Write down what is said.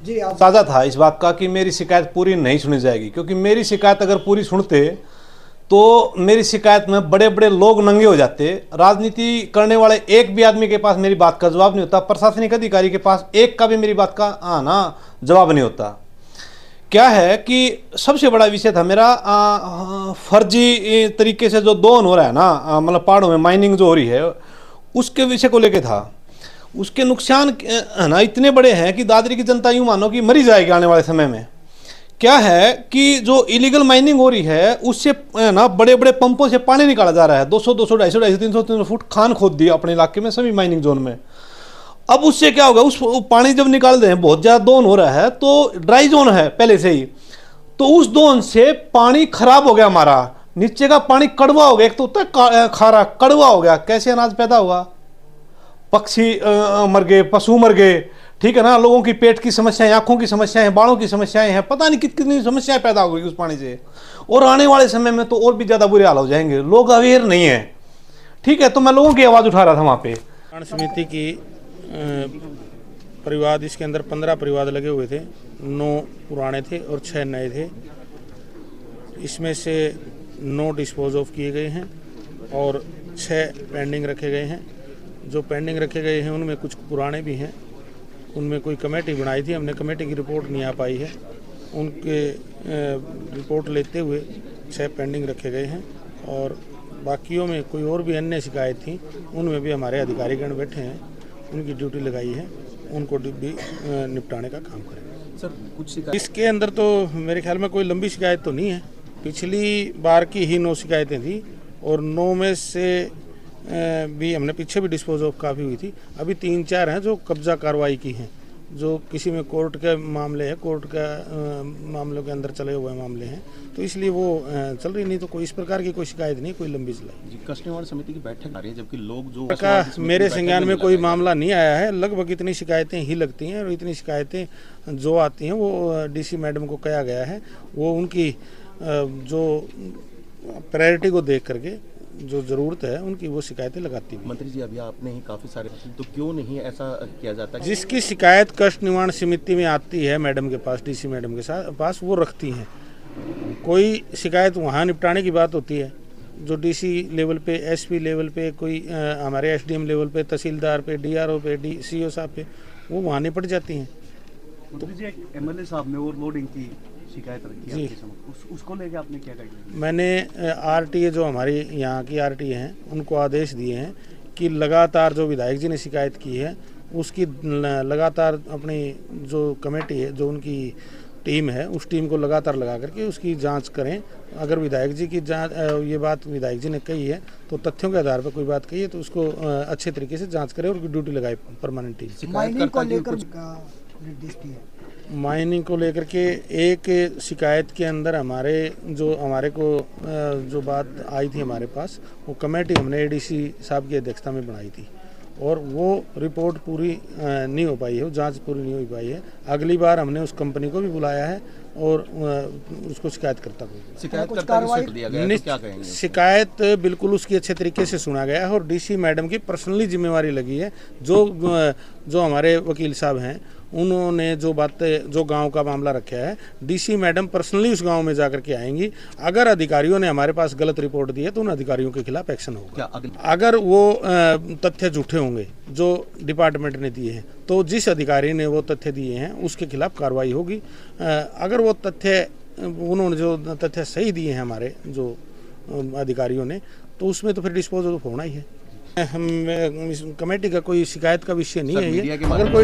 जी आप साझा था इस बात का कि मेरी शिकायत पूरी नहीं सुनी जाएगी, क्योंकि मेरी शिकायत अगर पूरी सुनते तो मेरी शिकायत में बड़े बड़े लोग नंगे हो जाते। राजनीति करने वाले एक भी आदमी के पास मेरी बात का जवाब नहीं होता, प्रशासनिक अधिकारी के पास एक का भी मेरी बात का आना जवाब नहीं होता। क्या है कि सबसे बड़ा विषय था मेरा फर्जी तरीके से जो दोहन हो रहा है ना, मतलब पहाड़ों में माइनिंग जो हो रही है उसके विषय को लेके था। उसके नुकसान है ना इतने बड़े हैं कि दादरी की जनता यूं मानो कि मरी जाएगी आने वाले समय में। क्या है कि जो इलीगल माइनिंग हो रही है उससे ना बड़े बड़े पंपों से पानी निकाला जा रहा है। 200 200 250 250 300 फुट खान खोद दी अपने इलाके में सभी माइनिंग जोन में। अब उससे क्या होगा, उस पानी जब निकाल दें, बहुत ज़्यादा दोहन हो रहा है तो ड्राई जोन है पहले से ही, तो उस दोहन से पानी खराब हो गया हमारा, नीचे का पानी कड़वा हो गया। एक तो होता है खारा, कड़वा हो गया। कैसे अनाज पैदा हुआ, पक्षी मर गए, पशु मर गए, ठीक है ना। लोगों की पेट की समस्याएं, आंखों की समस्याएं, बालों की समस्याएं हैं, पता नहीं कितनी समस्याएं पैदा हो गई उस पानी से। और आने वाले समय में तो और भी ज़्यादा बुरे हाल हो जाएंगे। लोग अवेयर नहीं है, ठीक है। तो मैं लोगों की आवाज़ उठा रहा था वहाँ पे। समिति की परिवाद, इसके अंदर 15 परिवाद लगे हुए थे, 9 पुराने थे और 6 नए थे। इसमें से 9 डिस्पोज ऑफ किए गए हैं और 6 पेंडिंग रखे गए हैं। जो पेंडिंग रखे गए हैं उनमें कुछ पुराने भी हैं। उनमें कोई कमेटी बनाई थी, हमने कमेटी की रिपोर्ट नहीं आ पाई है। उनके रिपोर्ट लेते हुए 6 पेंडिंग रखे गए हैं और बाकियों में कोई और भी अन्य शिकायत थी, उनमें भी हमारे अधिकारीगण बैठे हैं, उनकी ड्यूटी लगाई है, उनको भी निपटाने का काम करेंगे। सर कुछ शिकायत इसके अंदर तो मेरे ख्याल में कोई लंबी शिकायत तो नहीं है। पिछली बार की ही 9 शिकायतें थी और 9 में से भी हमने पीछे भी डिस्पोज ऑफ काफ़ी हुई थी। अभी 3-4 हैं जो कब्जा कार्रवाई की हैं, जो किसी में कोर्ट के मामले हैं, कोर्ट का मामलों के अंदर चले हुए मामले हैं, तो इसलिए वो चल रही। नहीं तो कोई इस प्रकार की कोई शिकायत नहीं, कोई लंबी चलाई। जी, कष्ट निवारण समिति की बैठक आ रही है, जबकि लोग जो का मेरे संज्ञान में कोई मामला नहीं आया है। लगभग इतनी शिकायतें ही लगती हैं और इतनी शिकायतें जो आती हैं वो डीसी मैडम को कहा गया है, वो उनकी जो प्रायोरिटी को देख करके जो ज़रूरत है उनकी वो शिकायतें लगाती है। मंत्री जी, अभी आपने ही काफ़ी सारे, तो क्यों नहीं ऐसा किया जाता? जिसकी शिकायत कष्ट निवारण समिति में आती है मैडम के पास, डीसी मैडम के पास, वो रखती हैं। कोई शिकायत वहाँ निपटाने की बात होती है जो डीसी लेवल पे, एसपी लेवल पे, कोई हमारे एसडीएम लेवल पे, तहसीलदार पे, डीआरओ पे, सीओ साहब पे, वो वहाँ निपट जाती हैं। तो एमएलए साहब ने ओवरलोडिंग की शिकायत रखी जी, उसको लेके आपने क्या कहा? मैंने आरटीए जो हमारी यहाँ की आरटीए हैं उनको आदेश दिए हैं कि लगातार जो विधायक जी ने शिकायत की है उसकी लगातार अपनी जो कमेटी है, जो उनकी टीम है, उस टीम को लगातार लगा करके उसकी जांच करें। अगर विधायक जी की जांच, ये बात विधायक जी ने कही है तो तथ्यों के आधार पर कोई बात कही है तो उसको अच्छे तरीके से जांच करें और ड्यूटी लगाए परमानेंट टीम। माइनिंग को लेकर निर्देश दिए। माइनिंग को लेकर के एक शिकायत के अंदर हमारे को जो बात आई थी हमारे पास, वो कमेटी हमने एडीसी साहब की अध्यक्षता में बनाई थी और वो रिपोर्ट पूरी नहीं हो पाई है, वो जांच पूरी नहीं हो पाई है। अगली बार हमने उस कंपनी को भी बुलाया है और उसको शिकायतकर्ता को शिकायत बिल्कुल उसकी अच्छे तरीके से सुना गया है और डीसी मैडम की पर्सनली जिम्मेवारी लगी है। जो हमारे वकील साहब हैं उन्होंने जो बातें, जो गांव का मामला रखा है, डीसी मैडम पर्सनली उस गांव में जाकर के आएंगी। अगर अधिकारियों ने हमारे पास गलत रिपोर्ट दी है तो उन अधिकारियों के खिलाफ एक्शन होगा। अगर वो तथ्य झूठे होंगे जो डिपार्टमेंट ने दिए हैं तो जिस अधिकारी ने वो तथ्य दिए हैं उसके खिलाफ कार्रवाई होगी। अगर वो तथ्य, उन्होंने जो तथ्य सही दिए हैं हमारे जो अधिकारियों ने, तो उसमें तो फिर डिस्पोज होना ही है। हम कमेटी का कोई शिकायत का विषय नहीं है ये। अगर कोई